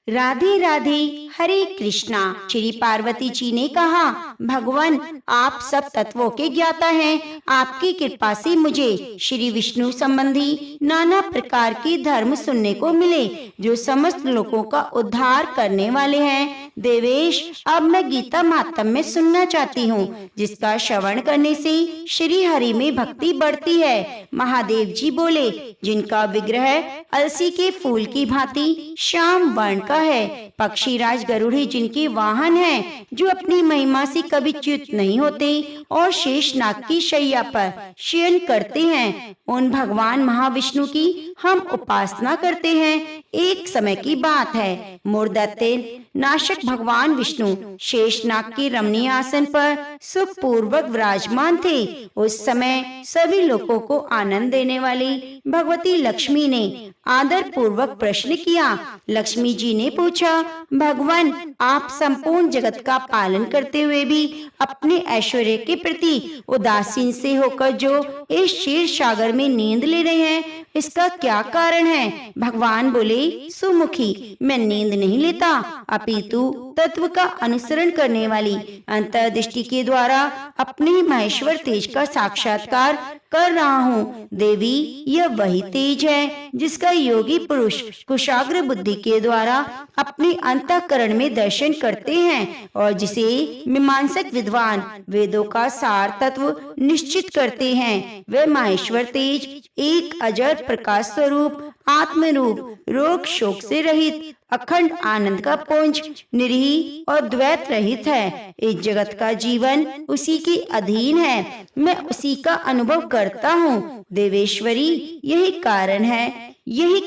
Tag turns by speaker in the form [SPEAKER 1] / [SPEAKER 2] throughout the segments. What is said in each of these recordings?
[SPEAKER 1] राधे राधे। हरे कृष्णा। श्री पार्वती जी ने कहा, भगवान आप सब तत्वों के ज्ञाता हैं। आपकी कृपा से मुझे श्री विष्णु संबंधी नाना प्रकार के धर्म सुनने को मिले जो समस्त लोगों का उद्धार करने वाले हैं। देवेश, अब मैं गीता महात्म्य सुनना चाहती हूँ, जिसका श्रवण करने से श्री हरि में भक्ति बढ़ती है। महादेव जी बोले, जिनका विग्रह अलसी के फूल की भांति श्याम वर्ण का है, पक्षीराज गरुड़ी जिनके वाहन हैं, जो अपनी महिमा से कभी च्युत नहीं होते और शेषनाग की शैया पर शयन करते हैं, उन भगवान महाविष्णु की हम उपासना करते हैं। एक समय की बात है, मूर्धत्य नाशक भगवान विष्णु शेषनाग के रमणीय आसन पर सुखपूर्वक विराजमान थे। उस समय सभी लोगों को आनंद देने वाली भगवती लक्ष्मी ने आदर पूर्वक प्रश्न किया। लक्ष्मी जी ने पूछा, भगवान आप संपूर्ण जगत का पालन करते हुए भी अपने ऐश्वर्य के प्रति उदासीन से होकर जो इस क्षीर सागर में नींद ले रहे हैं, इसका क्या कारण है? भगवान बोले, सुमुखी, मैं नींद नहीं लेता, अपितु तत्व का अनुसरण करने वाली अंतर्दृष्टि के द्वारा अपने महेश्वर तेज का साक्षात्कार कर रहा हूँ। देवी, यह वही तेज है जिसका योगी पुरुष कुशाग्र बुद्धि के द्वारा अपने अंतःकरण में दर्शन करते हैं और जिसे मीमांसक विद्वान वेदों का सार तत्व निश्चित करते हैं। वह महेश्वर तेज एक अजर प्रकाश स्वरूप आत्म रूप, रोग शोक से रहित, अखंड आनंद का पुंज, निरीह और द्वैत रहित है। इस जगत का जीवन उसी के अधीन है, मैं उसी का अनुभव करता हूँ। देवेश्वरी, यही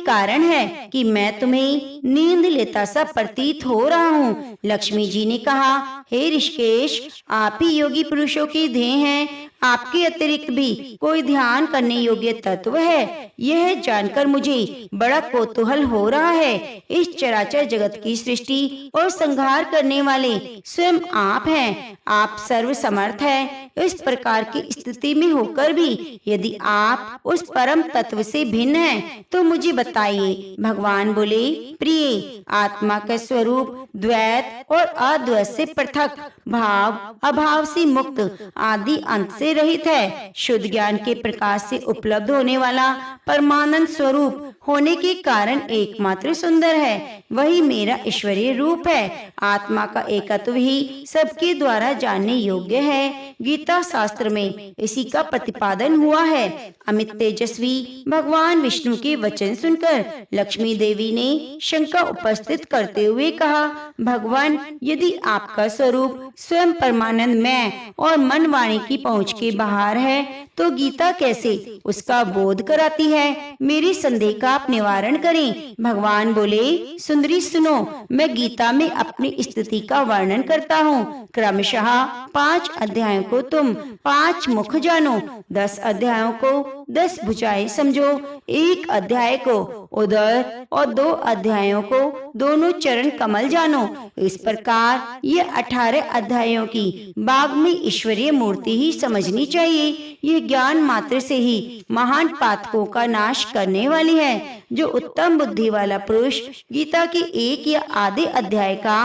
[SPEAKER 1] कारण है कि मैं तुम्हें नींद लेता सा प्रतीत हो रहा हूँ। लक्ष्मी जी ने कहा, हे ऋषिकेश, आप ही योगी पुरुषों के ध्येय हैं, आपके अतिरिक्त भी कोई ध्यान करने योग्य तत्व है, यह जानकर मुझे बड़ा कौतूहल हो रहा है। इस चराचर जगत की सृष्टि और संहार करने वाले स्वयं आप हैं, आप सर्व समर्थ हैं। इस प्रकार की स्थिति में होकर भी यदि आप उस परम तत्व से भिन्न हैं, तो मुझे बताइए। भगवान बोले, प्रिय, आत्मा का स्वरूप द्वैत और अद्वैत से पृथक, भाव अभाव से मुक्त, आदि अंत से रहित है। शुद्ध ज्ञान के प्रकाश से उपलब्ध होने वाला परमानंद स्वरूप होने के कारण एकमात्र सुंदर है, वही मेरा ईश्वरीय रूप है। आत्मा का एकत्व ही सबके द्वारा जानने योग्य है। गीता शास्त्र में इसी का प्रतिपादन हुआ है। अमित तेजस्वी भगवान विष्णु के वचन सुनकर लक्ष्मी देवी ने शंका उपस्थित करते हुए कहा, भगवान, यदि आपका स्वरूप स्वयं परमानंद मैं और मन वाणी की पहुँच के बाहर है, तो गीता कैसे उसका बोध कराती है? मेरी संदेह का आप निवारण करें। भगवान बोले, सुंदरी सुनो, मैं गीता में अपनी स्थिति का वर्णन करता हूँ। क्रमशः 5 अध्यायों को तुम 5 मुख जानो, 10 अध्यायों को 10 भुजाएं समझो, 1 अध्याय को उदर और 2 अध्यायों को दोनों चरण कमल जानो। इस प्रकार ये 18 अध्यायों की बाग में ईश्वरीय मूर्ति ही समझनी चाहिए। यह ज्ञान मात्र से ही महान पातकों का नाश करने वाली है। जो उत्तम बुद्धि वाला पुरुष गीता के 1 या आधे अध्याय का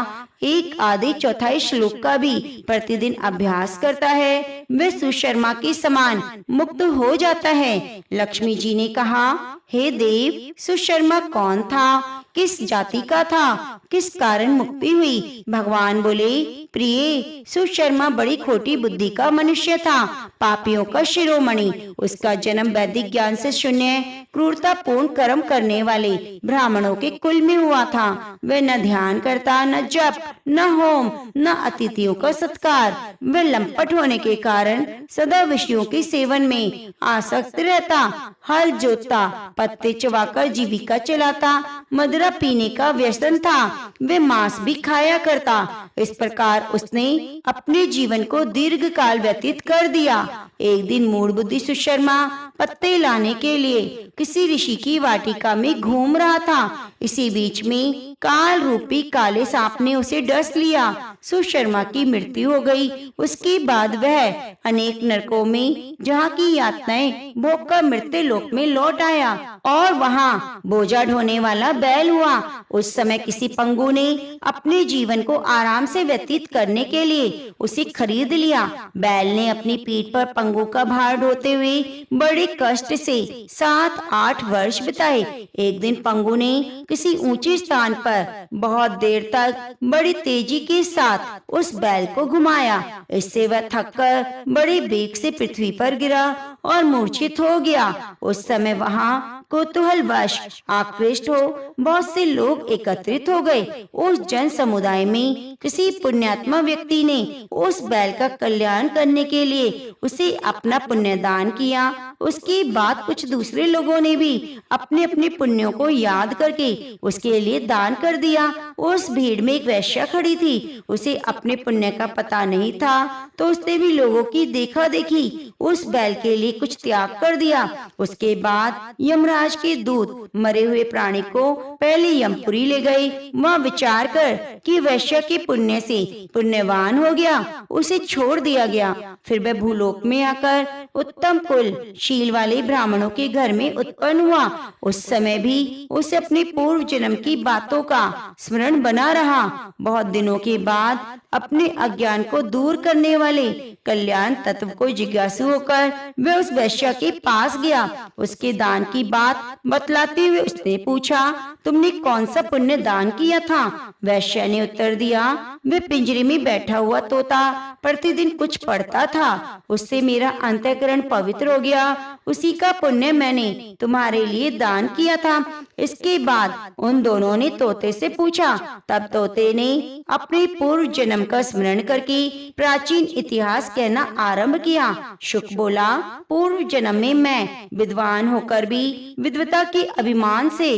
[SPEAKER 1] 1 आधे चौथाई श्लोक का भी प्रतिदिन अभ्यास करता है, वह सुशर्मा के समान मुक्त हो जाता है। लक्ष्मी जी ने कहा, हे देव, सुशर्मा कौन था? किस जाति का था? किस कारण मुक्ति हुई? भगवान बोले, प्रिय, सुशर्मा बड़ी खोटी बुद्धि का मनुष्य था, पापियों का शिरोमणि। उसका जन्म वैदिक ज्ञान से शून्य, क्रूरता पूर्ण कर्म करने वाले ब्राह्मणों के कुल में हुआ था। वह न ध्यान करता, न जप, न होम, न अतिथियों का सत्कार। वह लंपट होने के कारण सदा विषयों के सेवन में आसक्त रहता, हल जोतता, पत्ते चबाकर जीविका चलाता, मदिरा पीने का व्यसन था, वह मांस भी खाया करता। इस प्रकार उसने अपने जीवन को दीर्घ काल व्यतीत कर दिया। एक दिन मूढ़ बुद्धि सुशर्मा पत्ते लाने के लिए किसी ऋषि की वाटिका में घूम रहा था। इसी बीच में काल रूपी काले सांप ने उसे डस लिया। सुशर्मा की मृत्यु हो गई। उसके बाद वह अनेक नरकों में जहाँ की यातनाएं भोग कर मृत्यु लोक में लौट आया और वहाँ बोझा ढोने वाला बैल हुआ। उस समय किसी पंगु ने अपने जीवन को आराम से व्यतीत करने के लिए उसे खरीद लिया। बैल ने अपनी पीठ पर पंगु का भार ढोते हुए बड़े कष्ट से 7-8 वर्ष बिताए। एक दिन पंगु ने किसी ऊंचे स्थान पर बहुत देर तक बड़ी तेजी के साथ उस बैल को घुमाया। इससे वह थककर बड़े बेग से पृथ्वी पर गिरा और मूर्छित हो गया। उस समय वहाँ कौतूहलवश आकृष्ट हो बहुत से लोग एकत्रित हो गए। उस जन समुदाय में किसी पुण्यात्मा व्यक्ति ने उस बैल का कल्याण करने के लिए उसे अपना पुण्य दान किया। उसके बाद कुछ दूसरे लोगों ने भी अपने अपने पुण्यों को याद करके उसके लिए दान कर दिया। उस भीड़ में एक वैश्या खड़ी थी। उसे अपने पुण्य का पता नहीं था, तो उसने भी लोगों की देखा देखी उस बैल के लिए कुछ त्याग कर दिया। उसके बाद यमराज के दूत मरे हुए प्राणी को पहले यमपुरी ले गए। वह विचार कर कि वैश्य के पुण्य से पुण्यवान हो गया, उसे छोड़ दिया गया। फिर वह भूलोक में आकर उत्तम कुल शील वाले ब्राह्मणों के घर में उत्पन्न हुआ। उस समय भी उसे अपने पूर्व जन्म की बातों का स्मरण बना रहा। बहुत दिनों के बाद अपने अज्ञान को दूर करने वाले कल्याण तत्व को जिज्ञासु होकर वह उस वैश्य के पास गया। उसके दान की बात बतलाते हुए उसने पूछा, तुमने कौन सा पुण्य दान किया था? वैश्य ने उत्तर दिया, वे पिंजरे में बैठा हुआ तोता प्रतिदिन कुछ पढ़ता था, उससे मेरा अंतःकरण पवित्र हो गया। उसी का पुण्य मैंने तुम्हारे लिए दान किया था। इसके बाद उन दोनों ने तोते से पूछा। तब तोते ने अपने पूर्व जन्म का स्मरण करके प्राचीन इतिहास कहना आरंभ किया। शुक बोला, पूर्व जन्म में मैं विद्वान होकर भी विद्वता के अभिमान से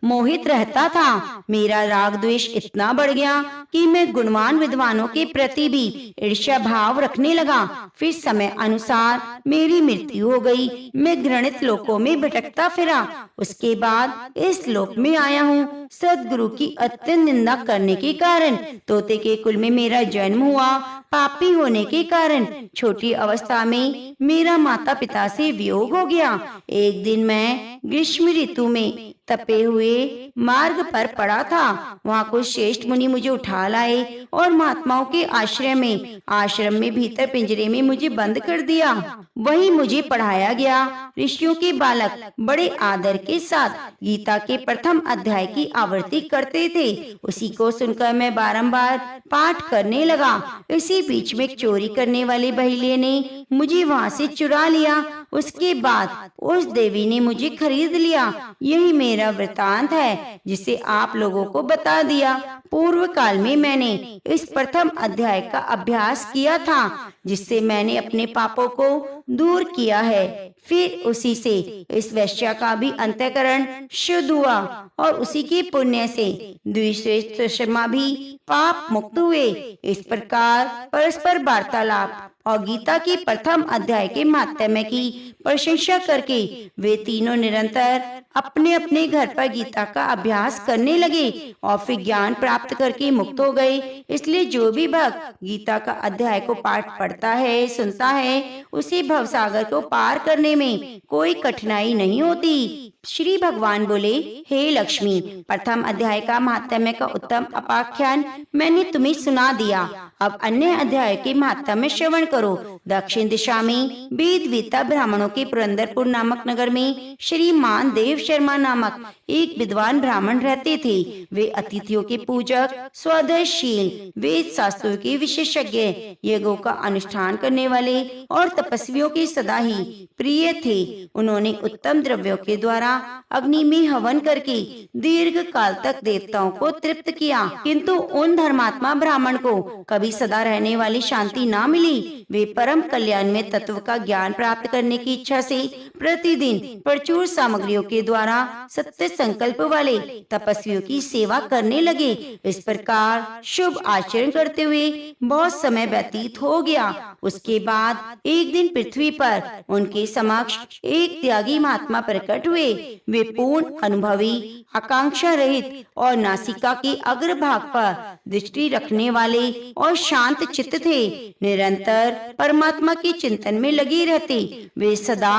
[SPEAKER 1] मोहित रहता था। मेरा राग द्वेष इतना बढ़ गया कि मैं गुणवान विद्वानों के प्रति भी ईर्ष्या भाव रखने लगा। फिर समय अनुसार मेरी मृत्यु हो गई। मैं घृणित लोकों में भटकता फिरा। उसके बाद इस लोक में आया हूँ। सद्गुरु की अत्यंत निंदा करने के कारण तोते के कुल में मेरा जन्म हुआ। पापी होने के कारण छोटी अवस्था में मेरा माता पिता से वियोग हो गया। एक दिन मैं ग्रीष्म ऋतु में तपे हुए मार्ग पर पड़ा था। वहाँ कुछ श्रेष्ठ मुनि मुझे उठा लाए और महात्माओं के आश्रम में भीतर पिंजरे में मुझे बंद कर दिया। वहीं मुझे पढ़ाया गया। ऋषियों के बालक बड़े आदर के साथ गीता के प्रथम अध्याय की आवृत्ति करते थे। उसी को सुनकर मैं बारंबार पाठ करने लगा। इसी बीच में चोरी करने वाले बहेलिये ने मुझे वहाँ से चुरा लिया। उसके बाद उस देवी ने मुझे खरीद लिया। यही मेरा वृतांत है जिसे आप लोगों को बता दिया। पूर्व काल में मैंने इस प्रथम अध्याय का अभ्यास किया था, जिससे मैंने अपने पापों को दूर किया है। फिर उसी से इस वैश्या का भी अंतःकरण शुद्ध हुआ और उसी के पुण्य से द्विश्रेष्ठ शर्मा भी पाप मुक्त हुए। इस प्रकार परस्पर वार्तालाप और गीता की प्रथम अध्याय के महात्म्य की प्रशंसा करके वे तीनों निरंतर अपने अपने घर पर गीता का अभ्यास करने लगे और फिर ज्ञान प्राप्त करके मुक्त हो गए। इसलिए जो भी भक्त गीता का अध्याय को पाठ पढ़ता है, सुनता है, उसे भवसागर को पार करने में कोई कठिनाई नहीं होती। श्री भगवान बोले, हे लक्ष्मी, प्रथम अध्याय का महात्म्य का उत्तम उपाख्यान मैंने तुम्हें सुना दिया। अब अन्य अध्याय के महात्म्य श्रवण करो। दक्षिण दिशा में वेद वेता ब्राह्मणों के पुरंदरपुर नामक नगर में श्रीमान देव शर्मा नामक एक विद्वान ब्राह्मण रहते थे। वे अतिथियों के पूजक, स्वदर्शील, वेद शास्त्रों के विशेषज्ञ, यज्ञों का अनुष्ठान करने वाले और तपस्वियों के सदा ही प्रिय थे। उन्होंने उत्तम द्रव्यों के द्वारा अग्नि में हवन करके दीर्घ काल तक देवताओं को तृप्त किया, किंतु उन धर्मात्मा ब्राह्मण को कभी सदा रहने वाली शांति ना मिली। वे परम कल्याण में तत्व का ज्ञान प्राप्त करने की इच्छा से प्रतिदिन प्रचुर सामग्रियों के द्वारा सत्य संकल्प वाले तपस्वियों की सेवा करने लगे। इस प्रकार शुभ आचरण करते हुए बहुत समय व्यतीत हो गया। उसके बाद एक दिन पृथ्वी पर उनके समक्ष एक त्यागी महात्मा प्रकट हुए। वे पूर्ण अनुभवी, आकांक्षा रहित और नासिका के अग्रभाग पर दृष्टि रखने वाले और शांत चित्त थे। निरंतर परमात्मा के चिंतन में लगी रहती। वे सदा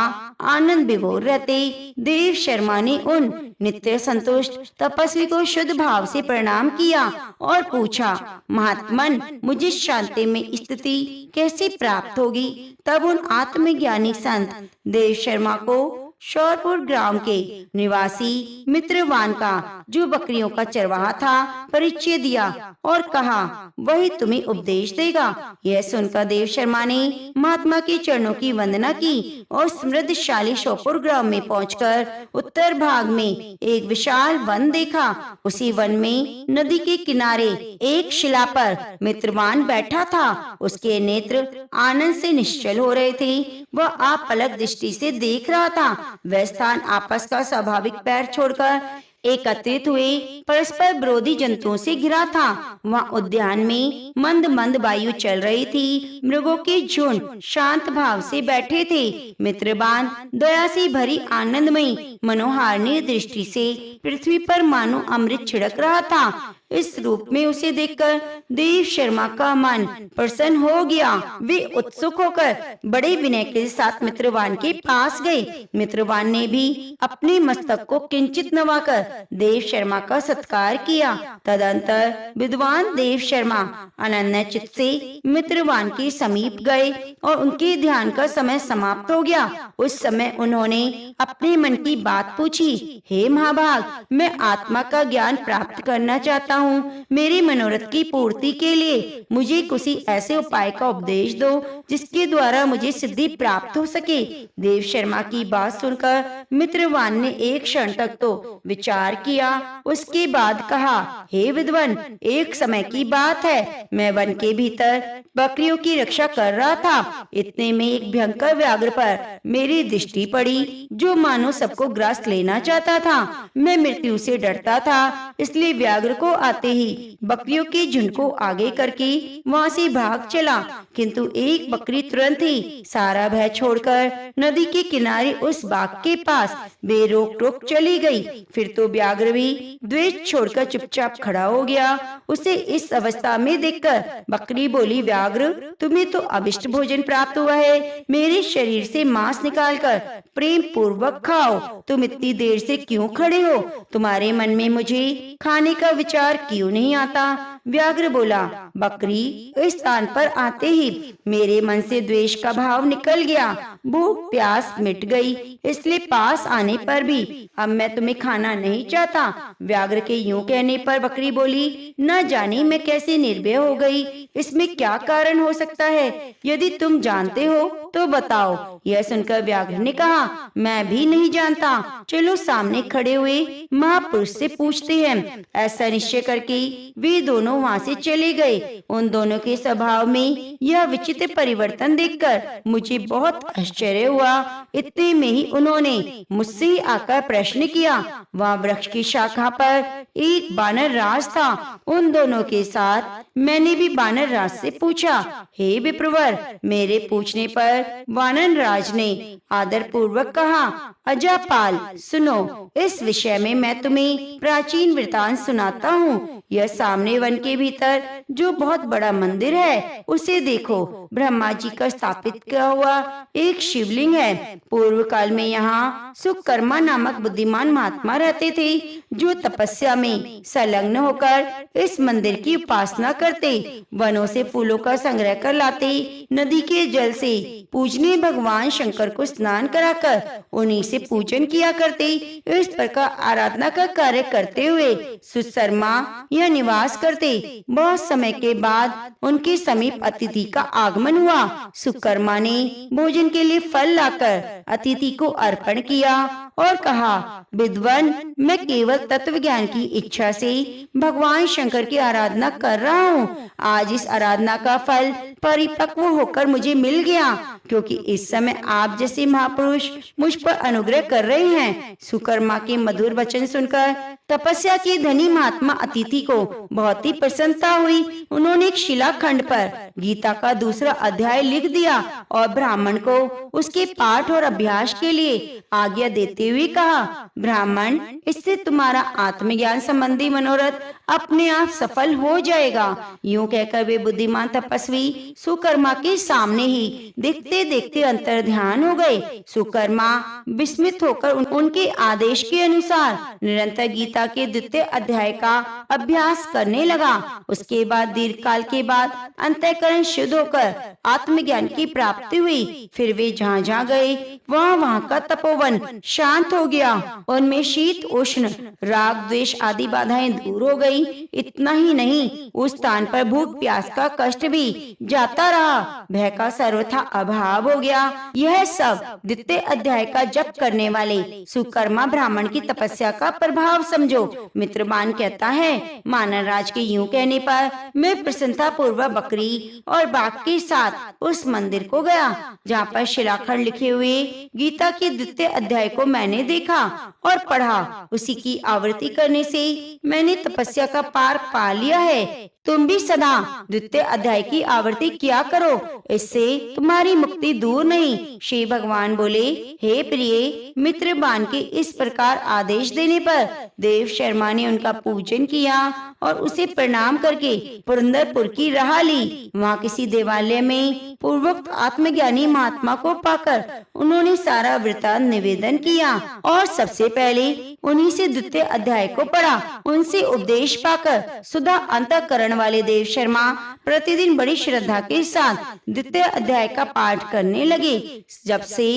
[SPEAKER 1] आनंद विभोर रहते। देव शर्मा ने उन नित्य संतुष्ट तपस्वी को शुद्ध भाव से प्रणाम किया और पूछा, महात्मन, मुझे शांति में स्थिति कैसे प्राप्त होगी? तब उन आत्मज्ञानी संत देव शर्मा को शौरपुर ग्राम के निवासी मित्रवान का, जो बकरियों का चरवाहा था, परिचय दिया और कहा, वही तुम्हें उपदेश देगा। यह सुनकर देव शर्मा ने महात्मा के चरणों की वंदना की और समृद्धशाली शौरपुर ग्राम में पहुंचकर उत्तर भाग में एक विशाल वन देखा। उसी वन में नदी के किनारे एक शिला पर मित्रवान बैठा था। उसके नेत्र आनंद से निश्चल हो रहे थे। वह आपलक दृष्टि से देख रहा था। वह स्थान आपस का स्वाभाविक पैर छोड़कर एकत्रित हुए परस्पर विरोधी जंतुओं से घिरा था। वहाँ उद्यान में मंद मंद वायु चल रही थी। मृगों के झुंड शांत भाव से बैठे थे। मित्रवान दया से भरी आनंदमयी मनोहारिणी दृष्टि से पृथ्वी पर मानो अमृत छिड़क रहा था। इस रूप में उसे देखकर देव शर्मा का मन प्रसन्न हो गया। वे उत्सुक होकर बड़े विनय के साथ मित्रवान के पास गए। मित्रवान ने भी अपने मस्तक को किंचित नवाकर देव शर्मा का सत्कार किया। तदंतर विद्वान देव शर्मा अनन्य चित्त से मित्रवान के समीप गए और उनके ध्यान का समय समाप्त हो गया। उस समय उन्होंने अपने मन की बात पूछी, हे महाभाग, मैं आत्मा का ज्ञान प्राप्त करना चाहता हूँ। मेरे मनोरथ की पूर्ति के लिए मुझे किसी ऐसे उपाय का उपदेश दो जिसके द्वारा मुझे सिद्धि प्राप्त हो सके। देव शर्मा की बात सुनकर मित्रवान ने एक क्षण तक तो विचार किया। उसके बाद कहा, हे विद्वान, एक समय की बात है, मैं वन के भीतर बकरियों की रक्षा कर रहा था। इतने में एक भयंकर व्याघ्र पर मेरी दृष्टि पड़ी, जो मानो सबको ग्रास लेना चाहता था। मैं मृत्यु से डरता था, इसलिए व्याघ्र को आते ही बकरियों के झुंड को आगे करके वहाँ से भाग चला। किंतु एक बकरी तुरंत ही सारा भय छोड़कर नदी के किनारे उस बाग के पास बेरोक टोक चली गई। फिर तो व्याघ्र भी द्वेष छोड़कर चुपचाप खड़ा हो गया। उसे इस अवस्था में देखकर बकरी बोली, व्याघ्र, तुम्हें तो अभिष्ट भोजन प्राप्त हुआ है। मेरे शरीर से मांस निकालकर प्रेम पूर्वक खाओ। तुम इतनी देर से क्यों खड़े हो? तुम्हारे मन में मुझे खाने का विचार क्यों नहीं आता? व्याघ्र बोला, बकरी, इस स्थान पर आते ही मेरे मन से द्वेष का भाव निकल गया। भूख प्यास मिट गई, इसलिए पास आने पर भी अब मैं तुम्हें खाना नहीं चाहता। व्याघ्र के यूं कहने पर बकरी बोली, न जाने मैं कैसे निर्भय हो गई। इसमें क्या कारण हो सकता है? यदि तुम जानते हो तो बताओ। यह सुनकर व्याघ्र ने कहा, मैं भी नहीं जानता। चलो सामने खड़े हुए महापुरुष से पूछते हैं। ऐसा निश्चय करके वे दोनों वहाँ से चले गए। उन दोनों के स्वभाव में यह विचित्र परिवर्तन देखकर मुझे बहुत आश्चर्य हुआ। इतने में ही उन्होंने मुझसे ही आकर प्रश्न किया। वहाँ वृक्ष की शाखा पर एक बानर राज था। उन दोनों के साथ मैंने भी बानर राज से पूछा, हे विप्रवर। मेरे पूछने पर वानर राज ने आदर पूर्वक कहा, अजापाल, सुनो, इस विषय में मैं तुम्हें प्राचीन वृतांत सुनाता हूँ। यह सामने वन के भीतर जो बहुत बड़ा मंदिर है, उसे देखो। ब्रह्मा जी का स्थापित किया हुआ एक शिवलिंग है। पूर्व काल में यहाँ सुकर्मा नामक बुद्धिमान महात्मा रहते थे, जो तपस्या में संलग्न होकर इस मंदिर की उपासना करते। वनों से फूलों का संग्रह कर लाते, नदी के जल से पूजनीय भगवान शंकर को स्नान कराकर उन्हीं से पूजन किया करते। इस प्रकार आराधना का कार्य करते हुए सुशर्मा यह निवास करते। बहुत समय के बाद उनके समीप अतिथि का आगमन हुआ। सुकर्मा ने भोजन के लिए फल लाकर अतिथि को अर्पण किया और कहा, विद्वान, मैं केवल तत्व ज्ञान की इच्छा से भगवान शंकर की आराधना कर रहा हूँ। आज इस आराधना का फल परिपक्व होकर मुझे मिल गया। क्योंकि इस समय आप जैसे महापुरुष मुझ पर अनुग्रह कर रहे हैं। सुकर्मा के मधुर वचन सुनकर तपस्या के धनी महात्मा अतिथि को बहुत ही प्रसन्नता हुई। उन्होंने एक शिलाखंड पर गीता का दूसरा अध्याय लिख दिया और ब्राह्मण को उसके पाठ और अभ्यास के लिए आज्ञा देते हुए कहा, ब्राह्मण, इससे तुम्हारा आत्मज्ञान संबंधी मनोरथ अपने आप सफल हो जाएगा। यूं कहकर वे बुद्धिमान तपस्वी सुकर्मा के सामने ही देखते देखते अंतर ध्यान हो गए। सुकर्मा विस्मित होकर उनके आदेश के अनुसार निरंतर गीता के द्वितीय अध्याय का अभ्यास करने लगा। उसके बाद दीर्घ काल के बाद अंतःकरण शुद्ध होकर आत्मज्ञान की प्राप्ति हुई। फिर वे जहाँ जहाँ गए वहाँ का तपोवन शांत हो गया। उनमें शीत उष्ण राग द्वेष आदि बाधाएं दूर हो गई। इतना ही नहीं, उस स्थान पर भूख प्यास का कष्ट भी जाता रहा। भय का सर्वथा अभाव हो गया। यह सब द्वितीय अध्याय का जप करने वाले सुकर्मा ब्राह्मण की तपस्या का प्रभाव समझो। मित्रबान कहता है, मानवराज के यूं कहने पर मैं प्रसन्नता पूर्वक बकरी और बाघ के साथ उस मंदिर को गया जहाँ पर शिलाखंड लिखे हुए गीता के द्वितीय अध्याय को मैंने देखा और पढ़ा। उसी की आवृत्ति करने से मैंने तपस्या का पार पा लिया है। तुम भी सदा द्वितीय अध्याय की आवृत्ति किया करो, इससे तुम्हारी मुक्ति दूर नहीं। श्री भगवान बोले, हे प्रिय मित्र, बान के इस प्रकार आदेश देने पर देव शर्मा ने उनका पूजन किया और उसे प्रणाम करके पुरंदरपुर की राह ली। वहाँ किसी देवालय में पूर्वोक्त आत्मज्ञानी महात्मा को पाकर उन्होंने सारा वृत्तांत निवेदन किया और सबसे पहले उन्हीं से द्वितीय अध्याय को पढ़ा। उनसे उपदेश पाकर सुधा अंतःकरण वाले देव शर्मा प्रतिदिन बड़ी श्रद्धा के साथ द्वितीय अध्याय का पाठ करने लगे। जब से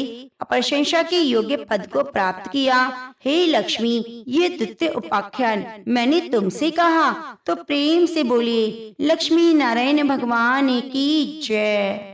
[SPEAKER 1] प्रशंसा के योग्य पद को प्राप्त किया, हे लक्ष्मी, ये द्वितीय उपाख्यान मैंने तुमसे कहा तो प्रेम से बोलिए, लक्ष्मी नारायण भगवान की जय।